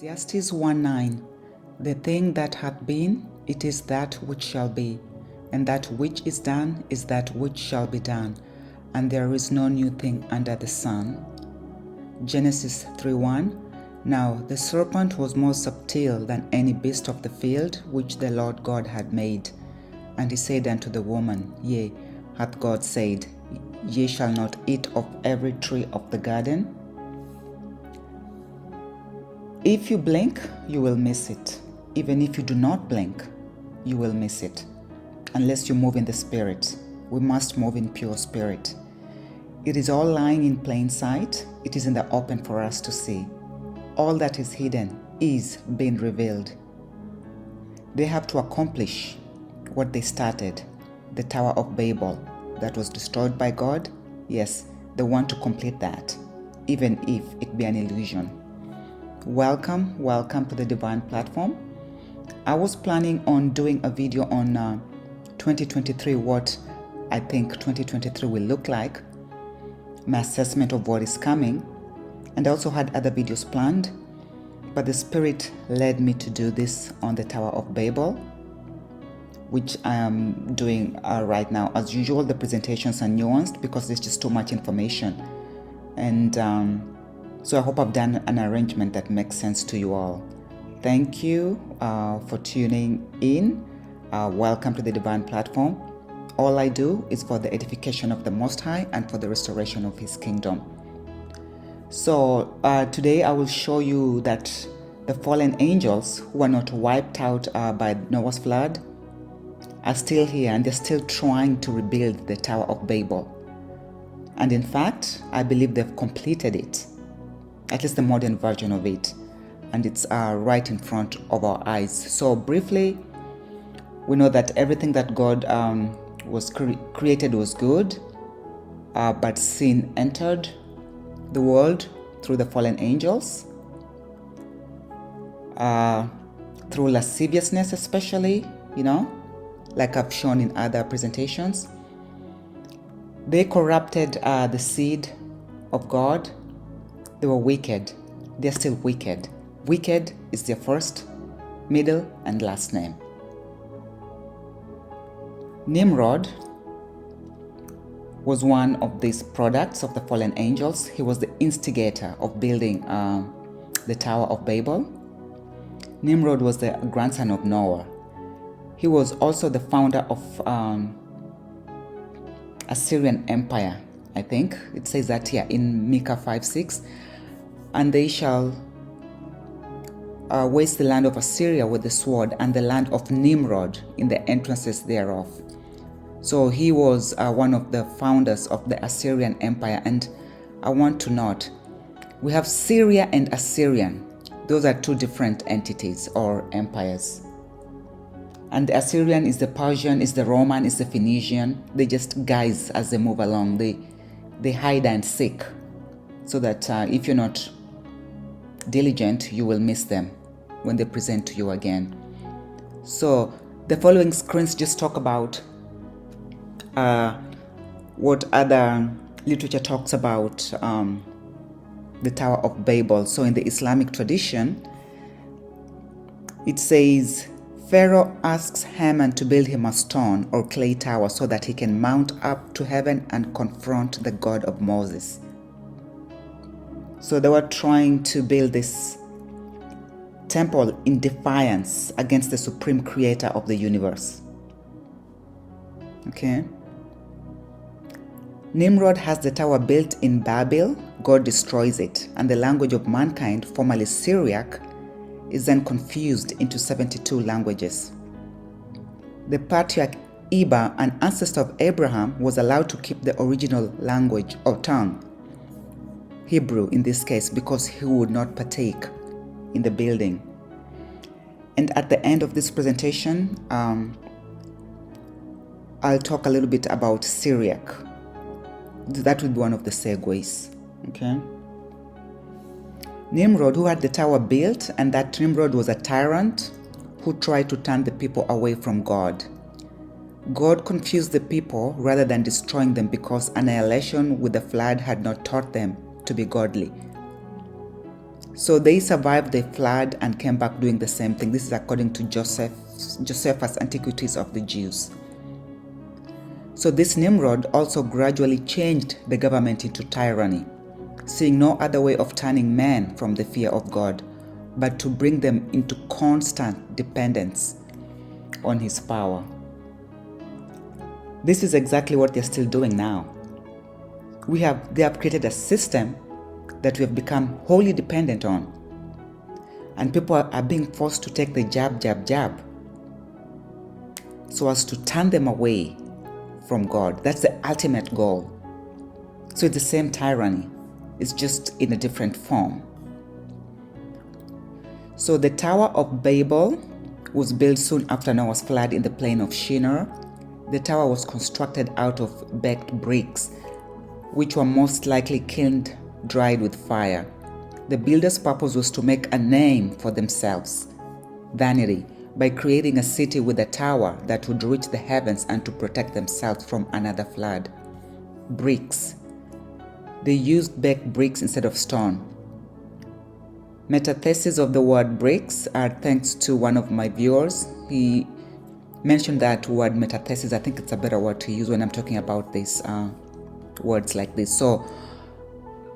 Ecclesiastes 1:9. The thing that hath been, it is that which shall be, and that which is done is that which shall be done, and there is no new thing under the sun. Genesis 3:1. Now the serpent was more subtle than any beast of the field which the Lord God had made. And he said unto the woman, Yea, hath God said, Ye shall not eat of every tree of the garden? If you blink, you will miss it. Even if you do not blink, you will miss it. Unless you move in the Spirit. We must move in pure spirit. It is all lying in plain sight. It is in the open for us to see. All that is hidden is being revealed. They have to accomplish what they started, the Tower of Babel that was destroyed by God. Yes, they want to complete that, even if it be an illusion. Welcome to the Divine Platform. I was planning on doing a video on 2023, what I think 2023 will look like, my assessment of what is coming, and I also had other videos planned, but the Spirit led me to do this on the Tower of Babel, which I am doing right now. As usual, the presentations are nuanced because there's just too much information, and so I hope I've done an arrangement that makes sense to you all. Thank you for tuning in. Welcome to the Divine Platform. All I do is for the edification of the Most High and for the restoration of His kingdom. So today I will show you that the fallen angels who are not wiped out by Noah's flood are still here, and they're still trying to rebuild the Tower of Babel. And in fact, I believe they've completed it, at least the modern version of it, and it's right in front of our eyes. So briefly, we know that everything that God was created was good, but sin entered the world through the fallen angels, through lasciviousness especially, like I've shown in other presentations. They corrupted the seed of God. They were wicked. They're still wicked. Wicked is their first, middle, and last name. Nimrod was one of these products of the fallen angels. He was the instigator of building the Tower of Babel. Nimrod was the grandson of Noah. He was also the founder of Assyrian Empire, I think. It says that here in Micah 5:6. And they shall waste the land of Assyria with the sword, and the land of Nimrod in the entrances thereof. So he was one of the founders of the Assyrian Empire. And I want to note, we have Syria and Assyrian. Those are two different entities or empires. And the Assyrian is the Persian, is the Roman, is the Phoenician. They just guise as they move along. They hide and seek, so that if you're not diligent, you will miss them when they present to you again. So the following screens just talk about what other literature talks about the Tower of Babel. So in the Islamic tradition, it says, Pharaoh asks Haman to build him a stone or clay tower so that he can mount up to heaven and confront the God of Moses. So they were trying to build this temple in defiance against the supreme creator of the universe. Okay. Nimrod has the tower built in Babel. God destroys it, and the language of mankind, formerly Syriac, is then confused into 72 languages. The patriarch Eber, an ancestor of Abraham, was allowed to keep the original language or tongue, Hebrew in this case, because he would not partake in the building. And at the end of this presentation, I'll talk a little bit about Syriac. That would be one of the segues. Okay. Nimrod, who had the tower built, and that Nimrod was a tyrant who tried to turn the people away from God. God confused the people rather than destroying them, because annihilation with the flood had not taught them to be godly. So they survived the flood and came back doing the same thing. This is according to Josephus' Antiquities of the Jews. So this Nimrod also gradually changed the government into tyranny, seeing no other way of turning men from the fear of God, but to bring them into constant dependence on his power. This is exactly what they're still doing now. They have created a system that we have become wholly dependent on. And people are being forced to take the jab, so as to turn them away from God. That's the ultimate goal. So it's the same tyranny. It's just in a different form. So the Tower of Babel was built soon after Noah's flood in the plain of Shinar. The tower was constructed out of baked bricks, which were most likely kilned, dried with fire. The builder's purpose was to make a name for themselves, vanity, by creating a city with a tower that would reach the heavens and to protect themselves from another flood. Bricks. They used baked bricks instead of stone. Metathesis of the word bricks are thanks to one of my viewers. He mentioned that word metathesis. I think it's a better word to use when I'm talking about these words like this. So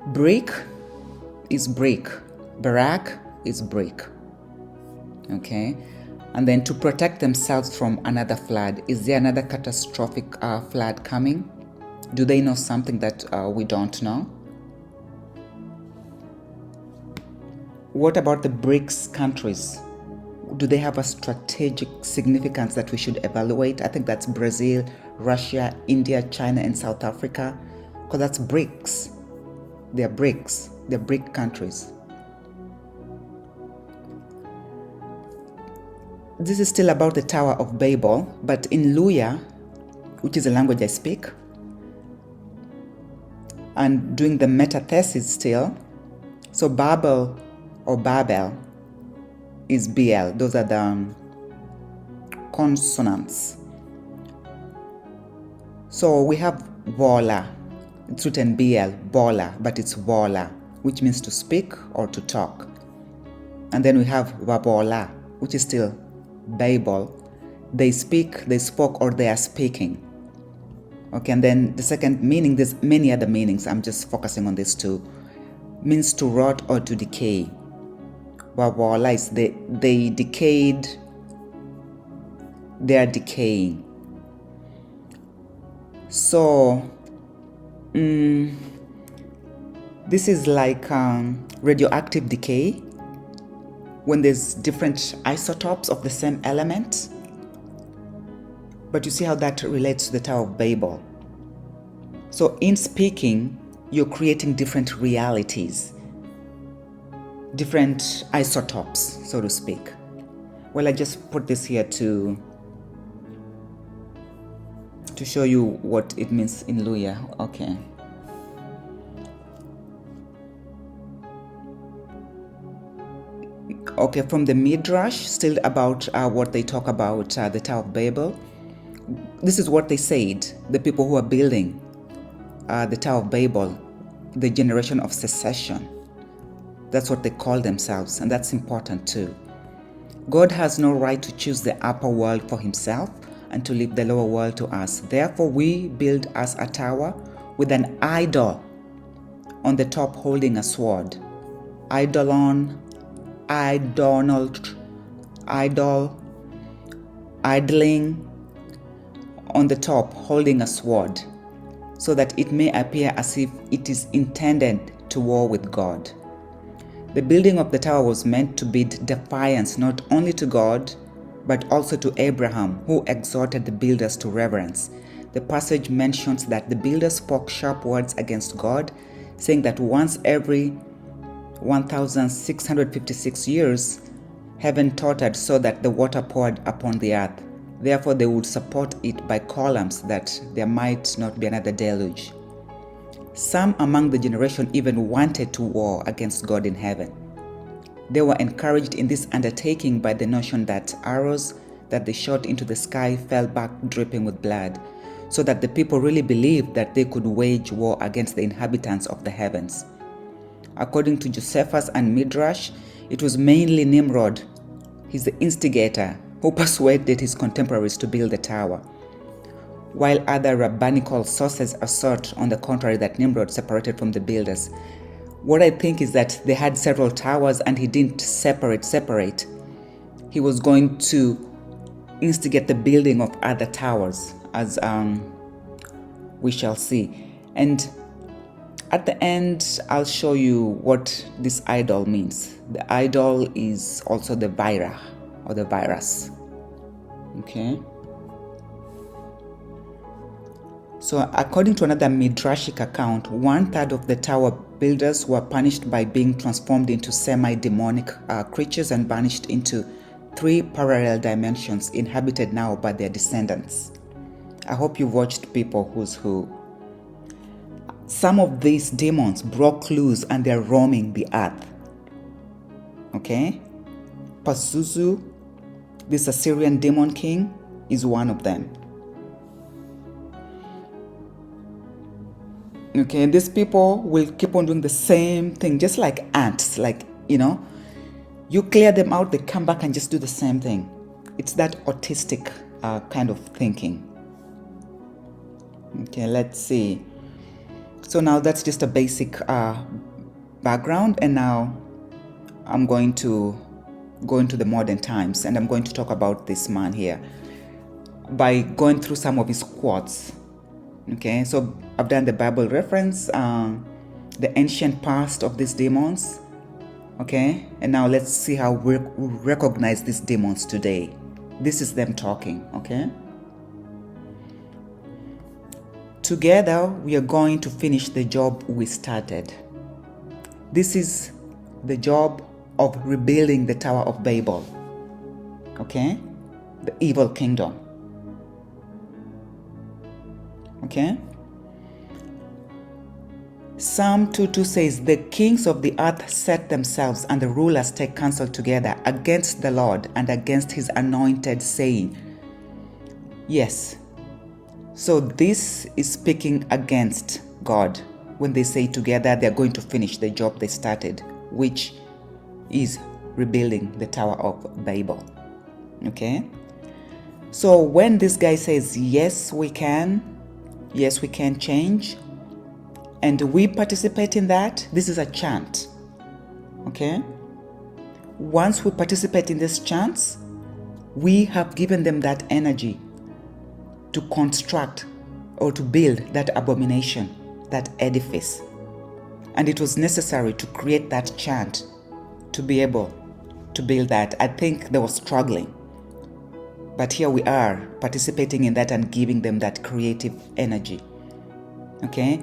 brick is brick, barak is brick. Okay, and then to protect themselves from another flood. Is there another catastrophic flood coming? Do they know something that we don't know? What about the BRICS countries? Do they have a strategic significance that we should evaluate? I think that's Brazil, Russia, India, China, and South Africa, because that's BRICS. They're BRICS. They're BRIC countries. This is still about the Tower of Babel, but in Luya, which is a language I speak, and doing the metathesis still. So Babel or Babel is BL. Those are the consonants. So we have Vola. It's written BL, Bola, but it's Vola, which means to speak or to talk. And then we have Vabola, which is still Babel. They speak, they spoke, or they are speaking. Okay, and then the second meaning, there's many other meanings. I'm just focusing on these two. Means to rot or to decay. Vabola is they decayed, they are decaying. So, this is like radioactive decay, when there's different isotopes of the same element. But you see how that relates to the Tower of Babel. So in speaking, you're creating different realities, different isotopes, so to speak. Well, I just put this here to show you what it means in Luya. Okay. Okay, from the Midrash, still about what they talk about the Tower of Babel. This is what they said, the people who are building the Tower of Babel, the generation of secession. That's what they call themselves, and that's important too. God has no right to choose the upper world for himself and to leave the lower world to us. Therefore, we build us a tower with an idol on the top holding a sword. Idling, on the top holding a sword, so that it may appear as if it is intended to war with God. The building of the tower was meant to bid defiance not only to God, but also to Abraham, who exhorted the builders to reverence. The passage mentions that the builders spoke sharp words against God, saying that once every 1,656 years, heaven tottered so that the water poured upon the earth. Therefore, they would support it by columns, that there might not be another deluge. Some among the generation even wanted to war against God in heaven. They were encouraged in this undertaking by the notion that arrows that they shot into the sky fell back dripping with blood, so that the people really believed that they could wage war against the inhabitants of the heavens. According to Josephus and Midrash, it was mainly Nimrod. He's the instigator who persuaded his contemporaries to build the tower. While other rabbinical sources assert, on the contrary, that Nimrod separated from the builders. What I think is that they had several towers and he didn't separate. He was going to instigate the building of other towers, as we shall see. And at the end, I'll show you what this idol means. The idol is also the vira, or the virus. Okay. So according to another Midrashic account, 1/3 of the tower builders were punished by being transformed into semi-demonic creatures and banished into 3 parallel dimensions inhabited now by their descendants. I hope you've watched People Who's Who. Some of these demons broke loose and they're roaming the earth. Okay? Pazuzu, this Assyrian demon king, is one of them. Okay, these people will keep on doing the same thing, just like ants. Like, you clear them out, they come back and just do the same thing. It's that autistic kind of thinking. Okay, let's see. So now that's just a basic background, and now I'm going to go into the modern times, and I'm going to talk about this man here by going through some of his quotes. Okay, so I've done the Bible reference, the ancient past of these demons. Okay, and now let's see how we recognize these demons today. This is them talking. Okay, together we are going to finish the job we started. This is the job of rebuilding the Tower of Babel. Okay, the evil kingdom. Okay, Psalm 2:2 says, "The kings of the earth set themselves, and the rulers take counsel together against the Lord and against his anointed, saying." Yes, so this is speaking against God. When they say together, they're going to finish the job they started, which is rebuilding the Tower of Babel. Okay, so when this guy says, yes, we can change, and we participate in that, this is a chant. Okay, once we participate in this chants, we have given them that energy to construct or to build that abomination, that edifice. And it was necessary to create that chant to be able to build that. I think they were struggling, but here we are participating in that and giving them that creative energy. Okay,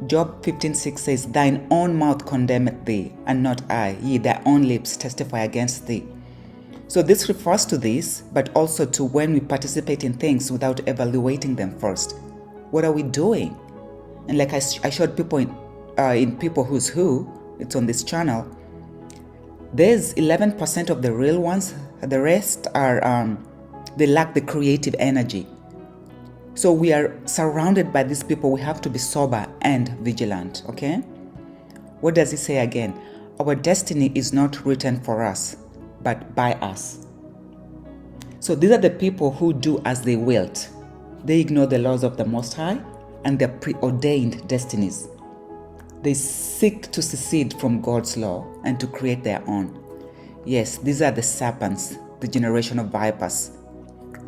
Job 15:6 says, "Thine own mouth condemneth thee, and not I, ye thy own lips testify against thee." So this refers to this, but also to when we participate in things without evaluating them first. What are we doing? And like I showed people in People Who's Who, it's on this channel, there's 11% of the real ones. The rest are, they lack the creative energy. So we are surrounded by these people. We have to be sober and vigilant, okay? What does he say again? Our destiny is not written for us, but by us. So these are the people who do as they wilt. They ignore the laws of the Most High and their preordained destinies. They seek to secede from God's law and to create their own. Yes, these are the serpents, the generation of vipers,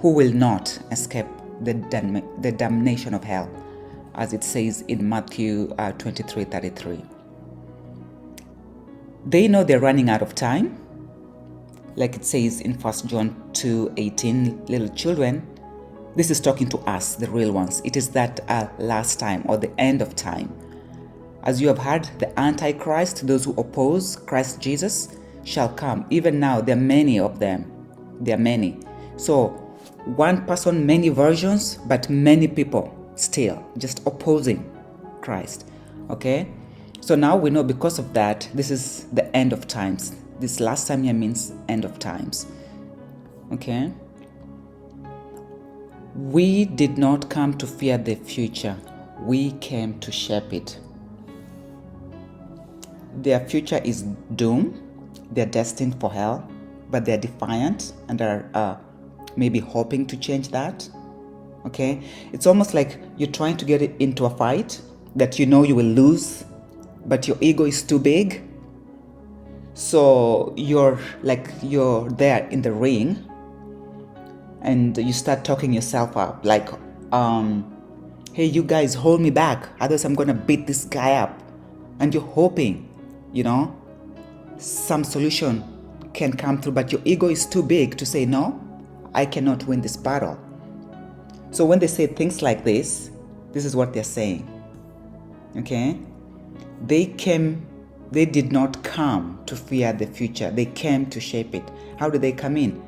who will not escape the damnation of hell, as it says in Matthew 23:33. They know they're running out of time, like it says in 1 John 2:18, little children. This is talking to us, the real ones. It is that last time, or the end of time. As you have heard, the Antichrist, those who oppose Christ Jesus, shall come. Even now, there are many of them. There are many. So, one person, many versions, but many people still just opposing Christ. Okay? So now we know because of that, this is the end of times. This last time here means end of times. Okay? We did not come to fear the future. We came to shape it. their future is doom. They're destined for hell, but they're defiant and are maybe hoping to change that. Okay, it's almost like you're trying to get into a fight that you know you will lose, but your ego is too big. So you're there in the ring, and you start talking yourself up, like, hey, you guys, hold me back, otherwise I'm gonna beat this guy up. And you're hoping, some solution can come through, but your ego is too big to say, no, I cannot win this battle. So when they say things like this is what they're saying. Okay? They did not come to fear the future. They came to shape it. How did they come in?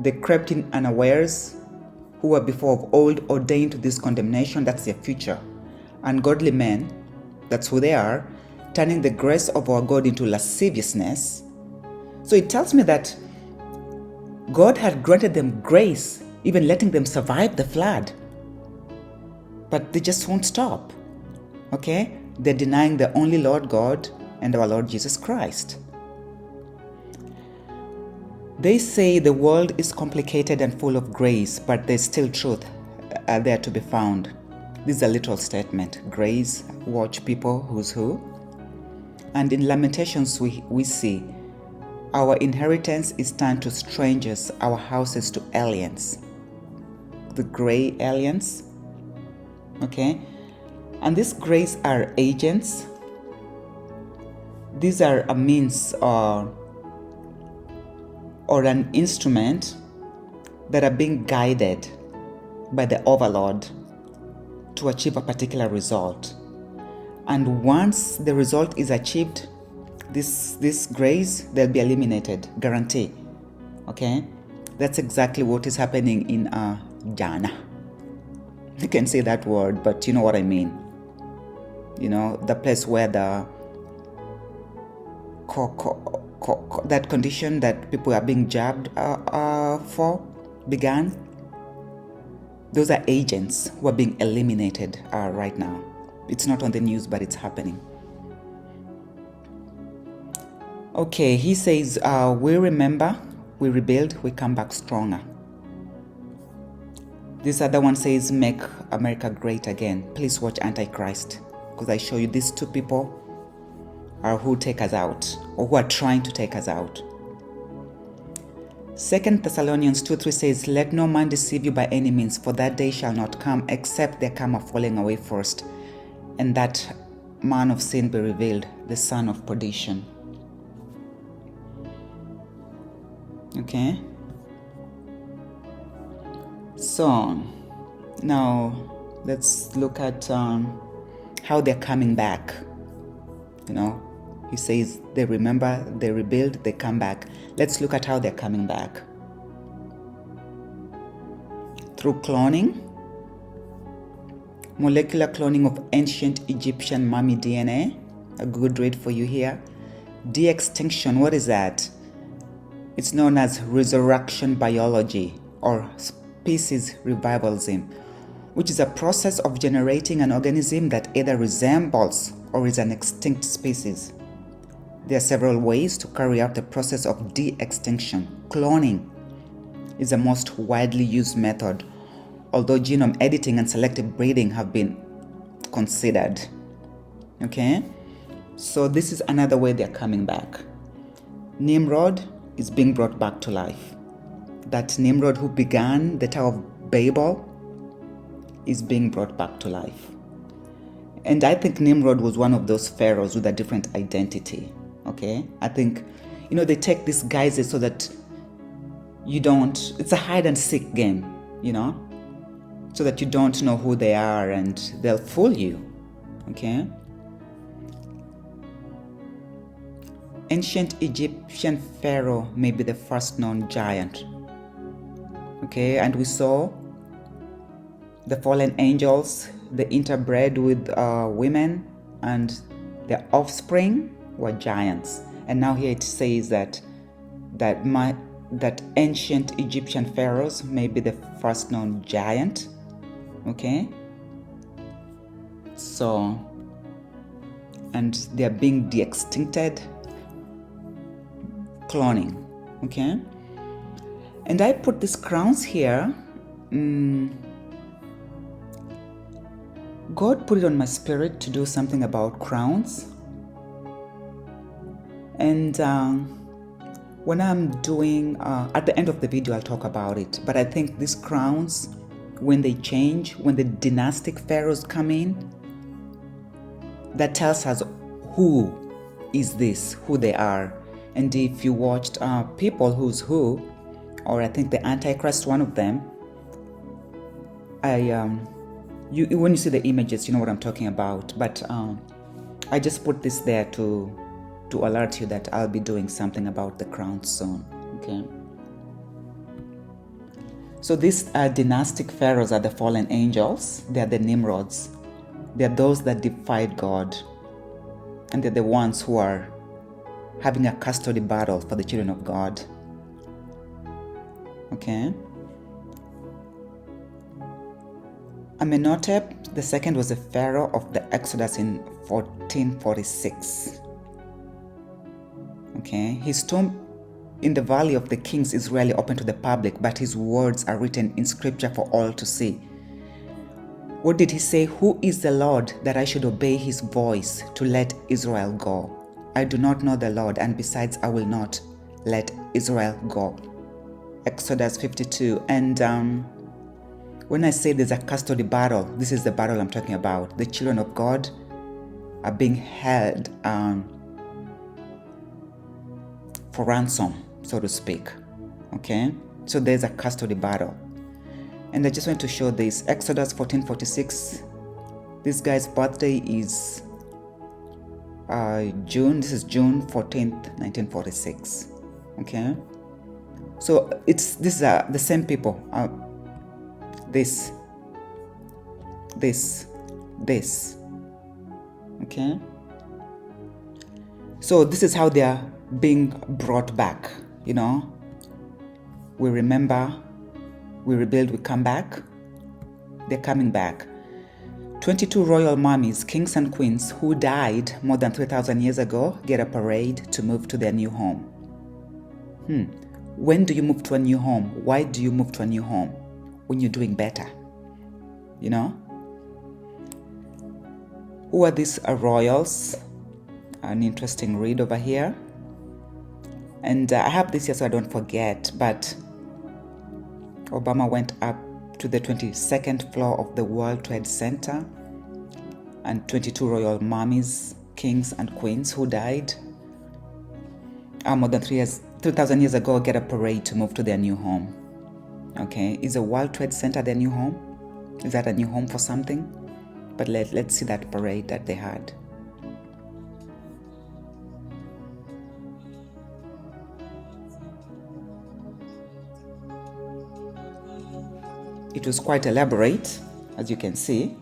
They crept in unawares, who were before of old ordained to this condemnation. That's their future. Ungodly men, that's who they are, turning the grace of our God into lasciviousness. So it tells me that God had granted them grace, even letting them survive the flood. But they just won't stop. Okay? They're denying the only Lord God and our Lord Jesus Christ. They say the world is complicated and full of grace, but there's still truth there to be found. This is a literal statement. Grace, watch people, who's who. And in Lamentations we see, our inheritance is turned to strangers, our houses to aliens. The gray aliens. Okay? And these grays are agents. These are a means or an instrument that are being guided by the overlord to achieve a particular result. And once the result is achieved, these grays, they'll be eliminated, guarantee. Okay? That's exactly what is happening in Jana. You can say that word, but you know what I mean. The place where the that condition that people are being jabbed for began. Those are agents who are being eliminated right now. It's not on the news, but it's happening. Okay, he says, we remember, we rebuild, we come back stronger. This other one says, make America great again. Please watch Antichrist, because I show you these two people are who take us out, or who are trying to take us out. 2 Thessalonians 2:3 says, let no man deceive you by any means, for that day shall not come, except there come a falling away first, and that man of sin be revealed, the son of perdition. Okay? So, now let's look at how they're coming back. He says they remember, they rebuild, they come back. Let's look at how they're coming back. Through cloning, molecular cloning of ancient Egyptian mummy DNA. A good read for you here. De-extinction, what is that? It's known as resurrection biology or species revivalism, which is a process of generating an organism that either resembles or is an extinct species. There are several ways to carry out the process of de-extinction. Cloning is the most widely used method, although genome editing and selective breeding have been considered. Okay? So this is another way they're coming back. Nimrod is being brought back to life. That Nimrod who began the Tower of Babel is being brought back to life. And I think Nimrod was one of those pharaohs with a different identity. Okay? I think, they take these guises so that you don't, it's a hide and seek game, so that you don't know who they are and they'll fool you. Okay? Ancient Egyptian pharaoh may be the first known giant. Okay? And we saw the fallen angels, they interbred with women, and their offspring were giants. And now here it says that ancient Egyptian pharaohs may be the first known giant. Okay? So and they are being de-extincted, cloning, okay? And I put these crowns here. God put it on my spirit to do something about crowns. And when I'm doing, at the end of the video, I'll talk about it. But I think these crowns, when they change, when the dynastic pharaohs come in, that tells us who is this, who they are. And if you watched People Who's Who, or I think the Antichrist, one of them, when you see the images, you know what I'm talking about. But I just put this there to alert you that I'll be doing something about the crowns soon, okay? So these dynastic pharaohs are the fallen angels. They are the Nimrods. They are those that defied God. And they're the ones who are having a custody battle for the children of God. Okay? Amenhotep II was a pharaoh of the Exodus in 1446. Okay? His tomb in the Valley of the Kings is rarely open to the public, but his words are written in scripture for all to see. What did he say? Who is the Lord that I should obey his voice to let Israel go? I do not know the Lord, and besides, I will not let Israel go. Exodus 52. And when I say there's a custody battle, this is the battle I'm talking about. The children of God are being held for ransom, so to speak. Okay? So there's a custody battle. And I just want to show this. Exodus 14:46. This guy's birthday is June. This is June 14th, 1946. Okay? So these are the same people. This. Okay? So this is how they are being brought back, you know. We remember, we rebuild, we come back. They're coming back. 22 royal mummies, kings and queens who died more than 3,000 years ago get a parade to move to their new home. When do you move to a new home? Why do you move to a new home? When you're doing better, you know? Who are these royals? An interesting read over here. And I have this here so I don't forget, but Obama went up to the 22nd floor of the World Trade Center, and 22 royal mummies, kings and queens who died more than 3,000 years ago get a parade to move to their new home. Okay, is the World Trade Center their new home? Is that a new home for something? But let's see that parade that they had. It was quite elaborate, as you can see.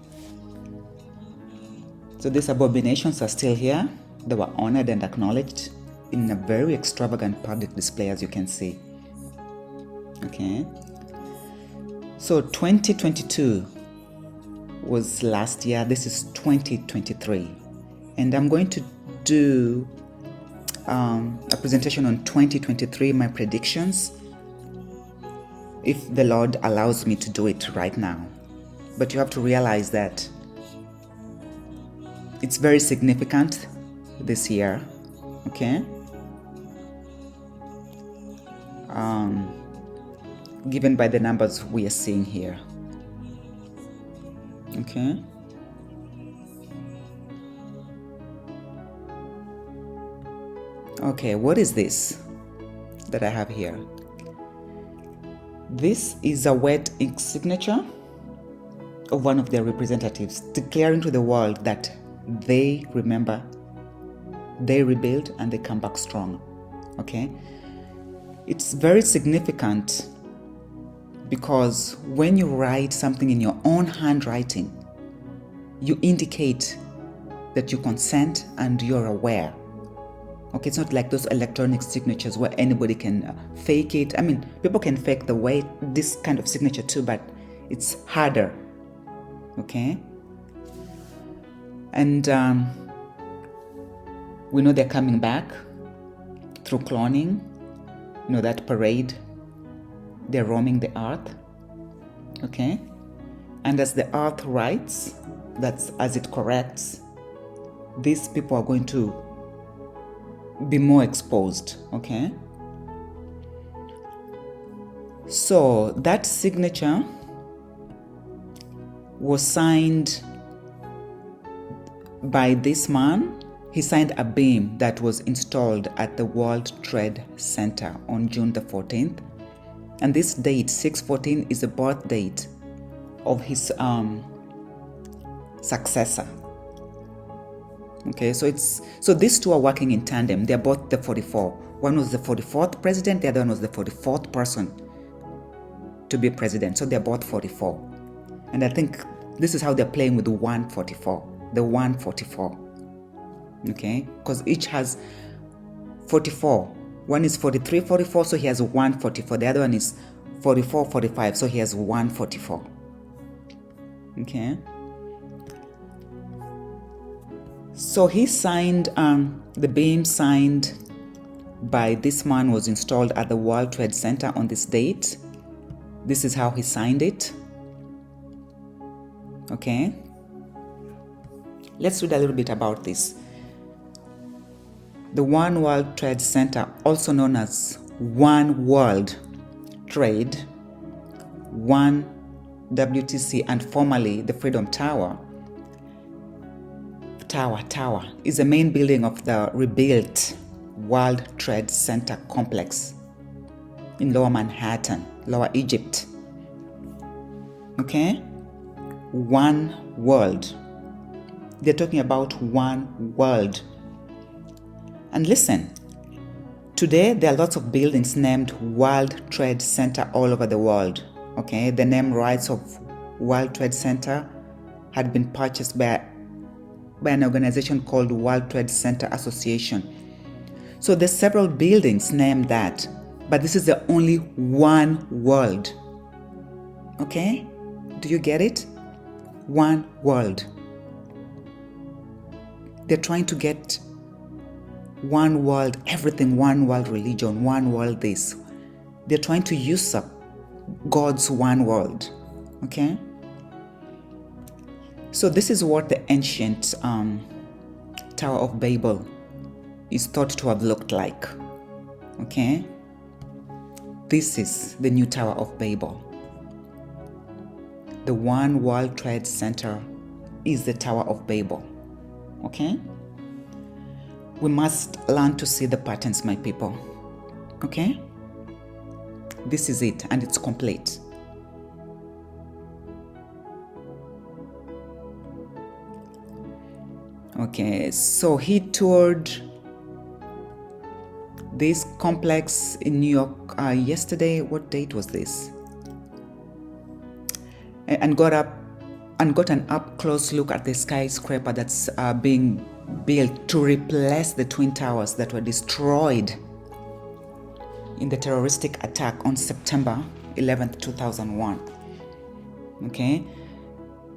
So these abominations are still here. They were honored and acknowledged in a very extravagant public display, as you can see. Okay. So 2022 was last year. This is 2023. And I'm going to do a presentation on 2023, my predictions, if the Lord allows me to do it right now. But you have to realize that it's very significant this year, okay? Given by the numbers we are seeing here, okay? Okay, what is this that I have here? This is a wet ink signature of one of their representatives declaring to the world that they remember, they rebuild, and they come back strong. Okay? It's very significant because when you write something in your own handwriting, you indicate that you consent and you're aware. Okay, it's not like those electronic signatures where anybody can fake it. I mean, people can fake this kind of signature too, but it's harder. Okay? And We know they're coming back through cloning, that parade. They're roaming the earth, okay? And as the earth rights, that's as it corrects, these people are going to be more exposed, okay? So that signature was signed by this man. He signed a beam that was installed at the World Trade Center on June the 14th. And this date, 6/14, is the birth date of his successor. Okay, so these two are working in tandem. They're both the 44. One was the 44th president, the other one was the 44th person to be president. So they're both 44. And I think this is how they're playing with the 144. The 144. Okay, because each has 44. One is 43, 44, so he has 144. The other one is 44, 45, so he has 144. Okay. So he signed, the beam signed by this man was installed at the World Trade Center on this date. This is how he signed it. Okay. Let's read a little bit about this. The One World Trade Center, also known as One World Trade, One WTC, and formerly the Freedom Tower, is the main building of the rebuilt World Trade Center complex in Lower Manhattan, Lower Egypt. Okay? One world. They're talking about one world. And listen, today there are lots of buildings named World Trade Center all over the world. Okay, the name rights of World Trade Center had been purchased by an organization called World Trade Center Association. So there's several buildings named that, but this is the only one world. Okay, do you get it? One world. They're trying to get one world, everything, one world religion, one world this. They're trying to usurp God's one world. Okay? So this is what the ancient Tower of Babel is thought to have looked like. Okay? This is the new Tower of Babel. The One World Trade Center is the Tower of Babel. Okay? We must learn to see the patterns, my people. Okay? This is it, and it's complete. Okay, so he toured this complex in New York yesterday. What date was this? And got an up-close look at the skyscraper that's being built to replace the Twin Towers that were destroyed in the terroristic attack on September 11th, 2001. Okay?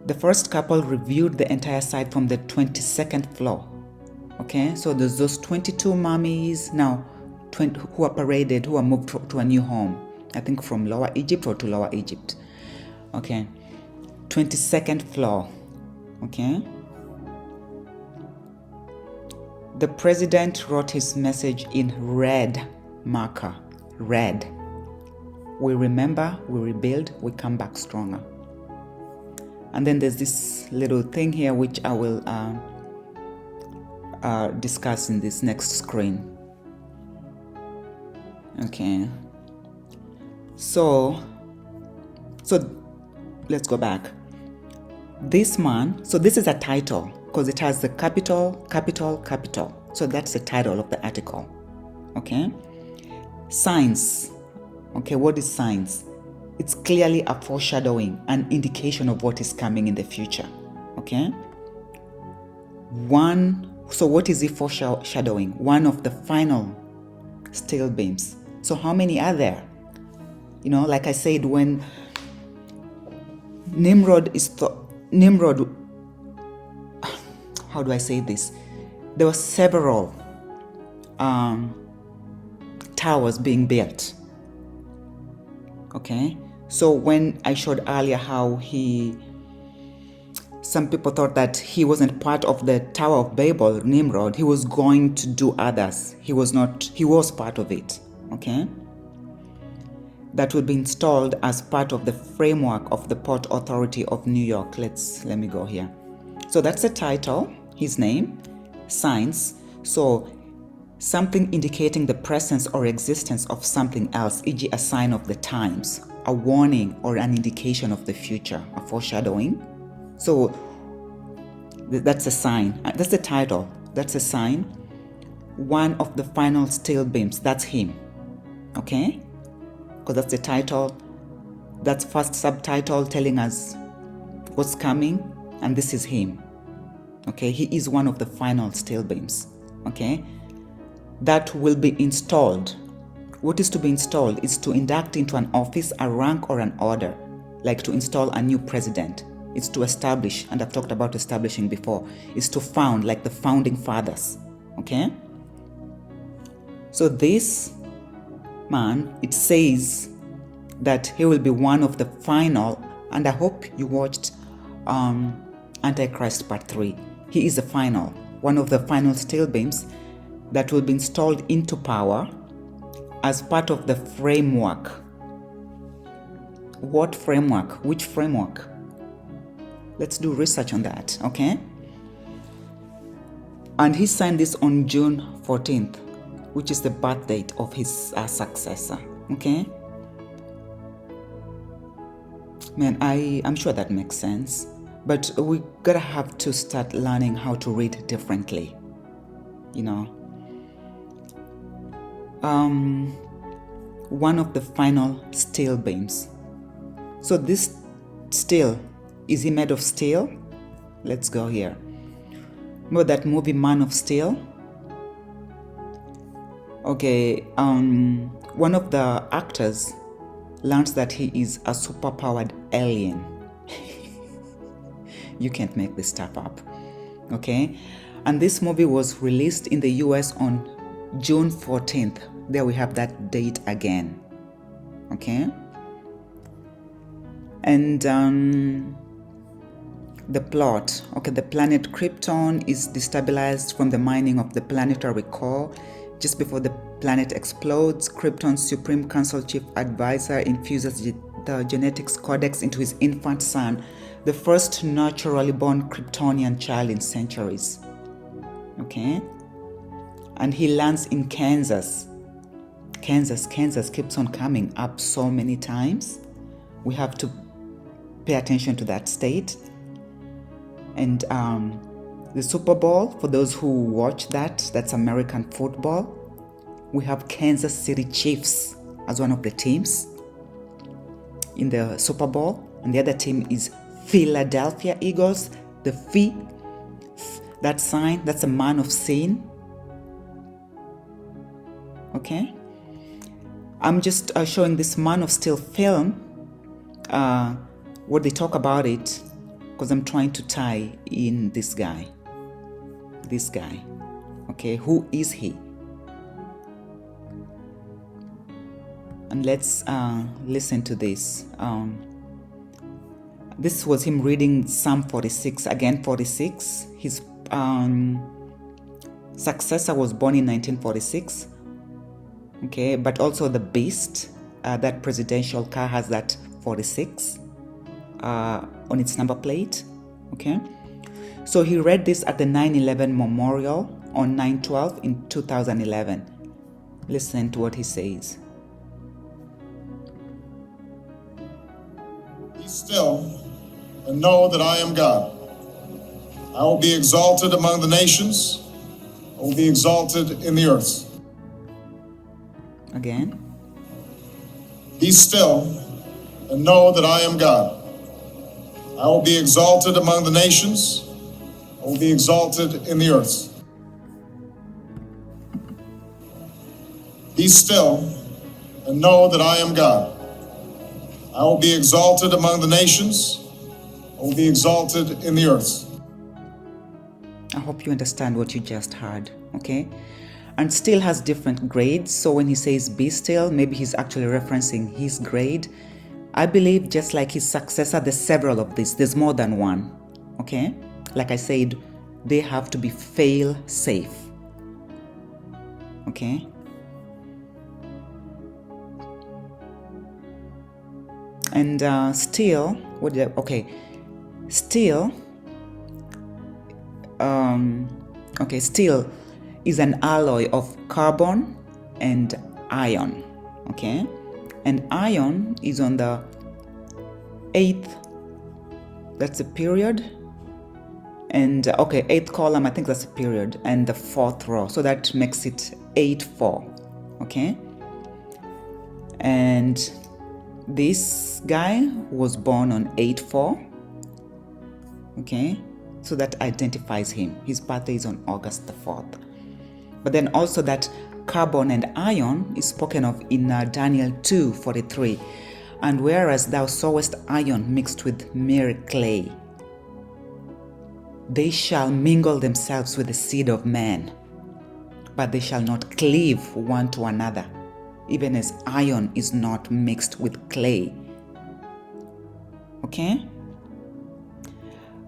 The first couple reviewed the entire site from the 22nd floor. Okay? So there's those 22 mummies now who are paraded, who are moved to a new home. I think from Lower Egypt or to Lower Egypt. Okay? 22nd floor. Okay? The president wrote his message in red marker. Red. We remember, we rebuild, we come back stronger. And then there's this little thing here which I will discuss in this next screen. Okay. So let's go back. This man, so this is a title because it has the capital. So that's the title of the article. Okay. Signs. Okay, what is signs? It's clearly a foreshadowing, an indication of what is coming in the future. Okay. So what is it foreshadowing? One of the final steel beams. So how many are there? Like I said, when Nimrod, how do I say this? There were several towers being built. Okay, so when I showed earlier how some people thought that he wasn't part of the Tower of Babel, Nimrod, he was going to do others. He was not, he was part of it, okay? That would be installed as part of the framework of the Port Authority of New York. Let me go here. So that's the title, his name, signs. So something indicating the presence or existence of something else, e.g. a sign of the times, a warning or an indication of the future, a foreshadowing. So that's a sign. That's the title. That's a sign. One of the final steel beams. That's him. Okay? Because that's the title. That's first subtitle telling us what's coming. And this is him. Okay? He is one of the final steel beams. Okay? That will be installed. What is to be installed is to induct into an office, a rank, or an order. Like to install a new president. It's to establish, and I've talked about establishing before, is to found, like the founding fathers, okay? So this man, it says that he will be one of the final, and I hope you watched Antichrist Part 3. He is the final, one of the final steel beams that will be installed into power as part of the framework. What framework? Which framework? Let's do research on that, okay? And he signed this on June 14th, which is the birth date of his successor, okay? Man, I'm sure that makes sense. But we gotta have to start learning how to read differently, you know? One of the final steel beams. So this steel, is he made of steel? Let's go here. Remember that movie Man of Steel? Okay, one of the actors learns that he is a superpowered alien. You can't make this stuff up. Okay? And this movie was released in the US on June 14th. There we have that date again. Okay? And the plot. Okay, the planet Krypton is destabilized from the mining of the planetary core. Just before the planet explodes, Krypton's Supreme Council Chief Advisor infuses the genetics codex into his infant son, the first naturally born Kryptonian child in centuries. Okay? And he lands in Kansas. Kansas keeps on coming up so many times. We have to pay attention to that state. And the Super Bowl, for those who watch that's American football. We have Kansas City Chiefs as one of the teams in the Super Bowl. And the other team is Philadelphia Eagles. The Phi, that sign, that's a man of sin. Okay? I'm just showing this Man of Steel film, what they talk about it, because I'm trying to tie in this guy. Okay, who is he? And let's listen to this. This was him reading Psalm 46, again 46. His successor was born in 1946. Okay, but also the beast, that presidential car has that 46 on its number plate. Okay, so he read this at the 9/11 memorial on 9/12 in 2011. Listen to what he says. Be still and know that I am God. I will be exalted among the nations. I will be exalted in the earth. Again. Be still and know that I am God. I will be exalted among the nations. I will be exalted in the earth. Be still and know that I am God. I will be exalted among the nations. I will be exalted in the earth. I hope you understand what you just heard, okay? And still has different grades. So when he says be still, maybe he's actually referencing his grade. I believe just like his successor, there's several of these. There's more than one. Okay? Like I said, they have to be fail safe. Okay? And still, what did I, okay, still, steel is an alloy of carbon and iron. Okay? And iron is on the 8th, that's a period. And okay, 8th column, I think that's a period, and the 4th row. So that makes it 8-4. Okay? And this guy was born on 8-4. Okay? So that identifies him. His birthday is on August the 4th. But then also that carbon and iron is spoken of in Daniel 2:43. And whereas thou sawest iron mixed with mere clay, they shall mingle themselves with the seed of man, but they shall not cleave one to another, even as iron is not mixed with clay. Okay?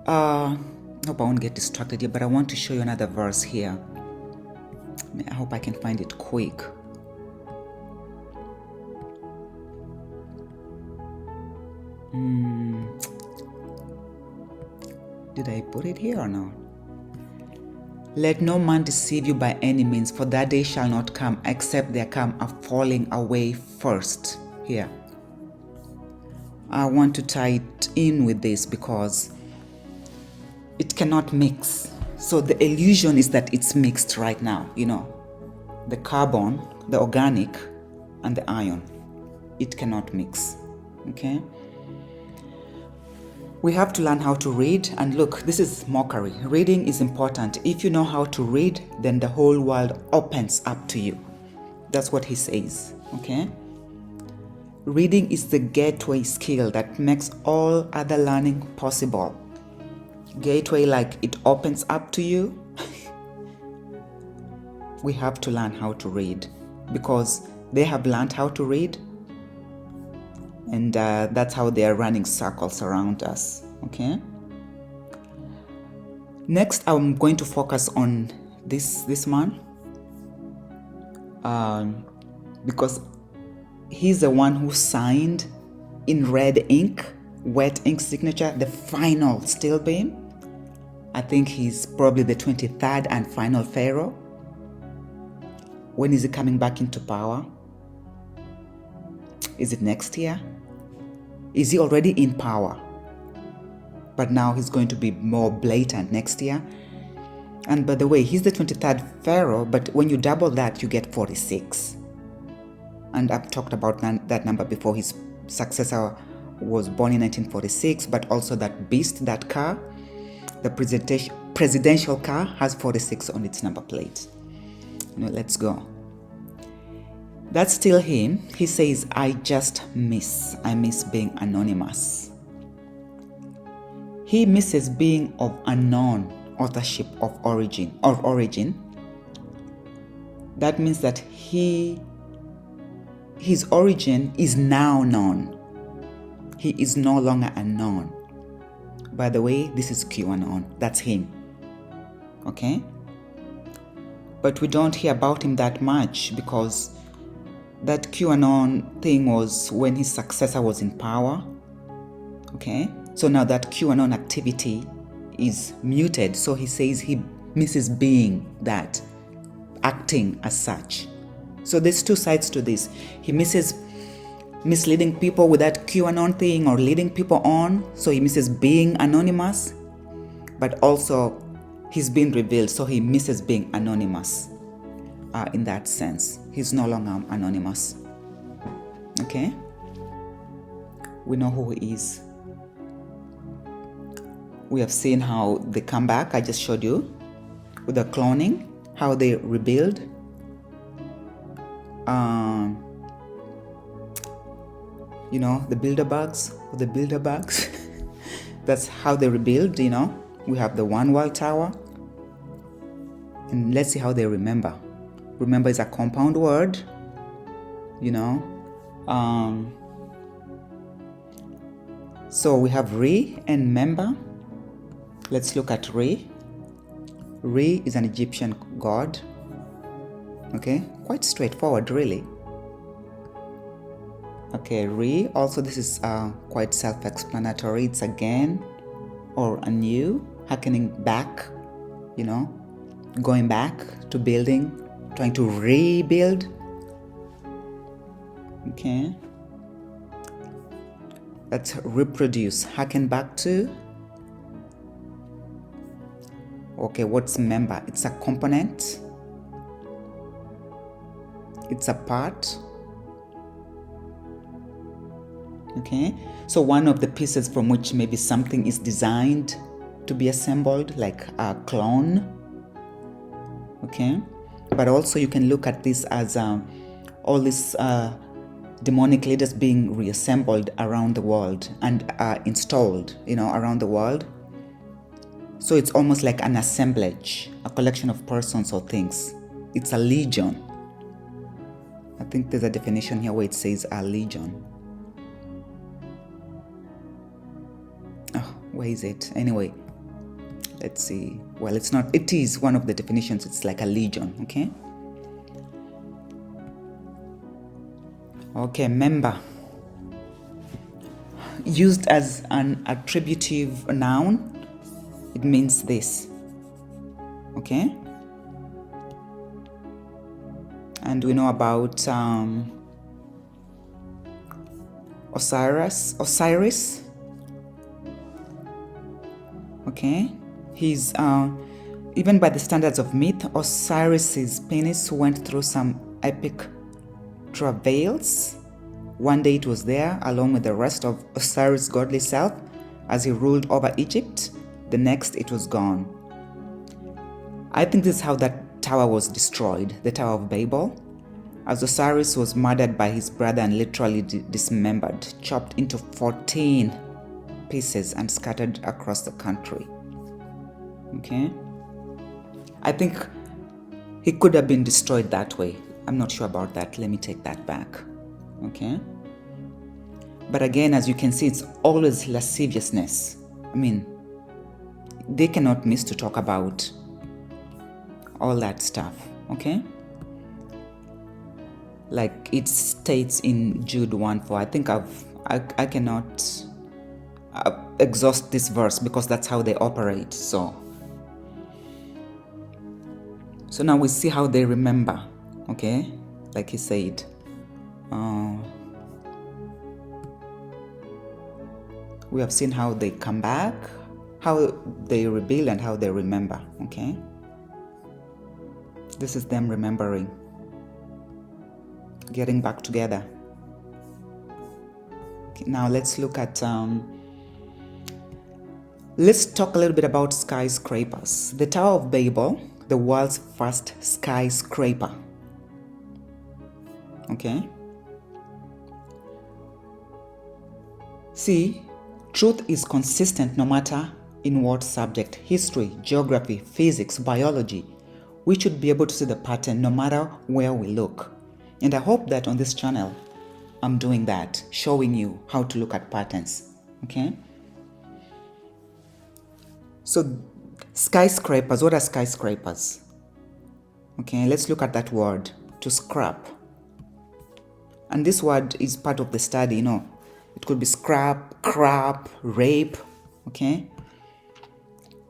I hope I won't get distracted here, but I want to show you another verse here. I hope I can find it quick. Did I put it here or not? Let no man deceive you by any means, for that day shall not come, except there come a falling away first. Here. I want to tie it in with this because it cannot mix. So the illusion is that it's mixed right now, the carbon, the organic, and the iron. It cannot mix, okay? We have to learn how to read, and look, this is mockery. Reading is important. If you know how to read, then the whole world opens up to you. That's what he says, okay? Reading is the gateway skill that makes all other learning possible. Gateway, like it opens up to you. We have to learn how to read because they have learned how to read, and that's how they are running circles around us. Okay. Next, I'm going to focus on this man because he's the one who signed in red ink, wet ink signature, the final steel beam. I think he's probably the 23rd and final pharaoh. When is he coming back into power? Is it next year? Is he already in power? But now he's going to be more blatant next year. And by the way, he's the 23rd pharaoh, but when you double that, you get 46. And I've talked about that number before. His successor was born in 1946, but also that beast, that car, the presidential car has 46 on its number plate. Let's go. That's still him. He says, I miss being anonymous. He misses being of unknown authorship of origin. That means that his origin is now known. He is no longer unknown. By the way, this is QAnon. That's him. Okay? But we don't hear about him that much because that QAnon thing was when his successor was in power. Okay? So now that QAnon activity is muted. So he says he misses being that, acting as such. So there's two sides to this. He misses misleading people with that QAnon thing or leading people on. So he misses being anonymous. But also he's been revealed. So he misses being anonymous. In that sense, he's no longer anonymous. Okay? We know who he is. We have seen how they come back. I just showed you with the cloning, how they rebuild. The builder bugs. That's how they rebuild. We have the one world tower. And let's see how they remember. Remember, it's a compound word, you know. So we have Re and member. Let's look at Re. Re is an Egyptian god. Okay, quite straightforward, really. Okay, Re, also this is quite self-explanatory. It's again or anew, hearkening back, you know, going back to building, trying to rebuild. Okay, let's reproduce, hearken back to. Okay, what's member? It's a component, it's a part. Okay, so one of the pieces from which maybe something is designed to be assembled, like a clone. Okay, but also you can look at this as all these demonic leaders being reassembled around the world and installed, you know, around the world. So it's almost like an assemblage, a collection of persons or things. It's a legion. I think there's a definition here where it says a legion. Oh, where is it? Anyway, let's see. Well, it's not, it is one of the definitions. It's like a legion, okay? Okay, member. Used as an attributive noun, it means this, okay? And we know about Osiris, okay? He's, even by the standards of myth, Osiris's penis went through some epic travails. One day it was there along with the rest of Osiris' godly self as he ruled over Egypt. The next it was gone. I think this is how that tower was destroyed, the Tower of Babel, as Osiris was murdered by his brother and literally dismembered, chopped into 14 pieces and scattered across the country. Okay? I think he could have been destroyed that way. I'm not sure about that. Let me take that back. Okay? But again, as you can see, it's always lasciviousness. I mean, they cannot miss to talk about all that stuff. Okay? Like it states in Jude 1:4. I think I cannot exhaust this verse because that's how they operate. So now we see how they remember. Okay, like he said, we have seen how they come back, how they rebuild, and how they remember. Okay, this is them remembering, getting back together. Okay, now let's look at let's talk a little bit about skyscrapers. The Tower of Babel, the world's first skyscraper. Okay. See, truth is consistent no matter in what subject: history, geography, physics, biology. We should be able to see the pattern no matter where we look. And I hope that on this channel, I'm doing that, showing you how to look at patterns. Okay? So, skyscrapers, what are skyscrapers? Okay, let's look at that word, to scrap. And this word is part of the study, you know. It could be scrap, crap, rape, okay?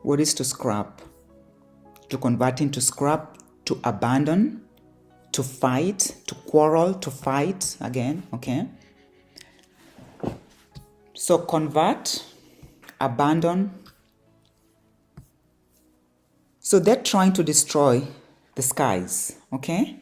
What is to scrap? To convert into scrap, to abandon, to fight, to quarrel, to fight again, okay? So convert, abandon. So they're trying to destroy the skies, okay?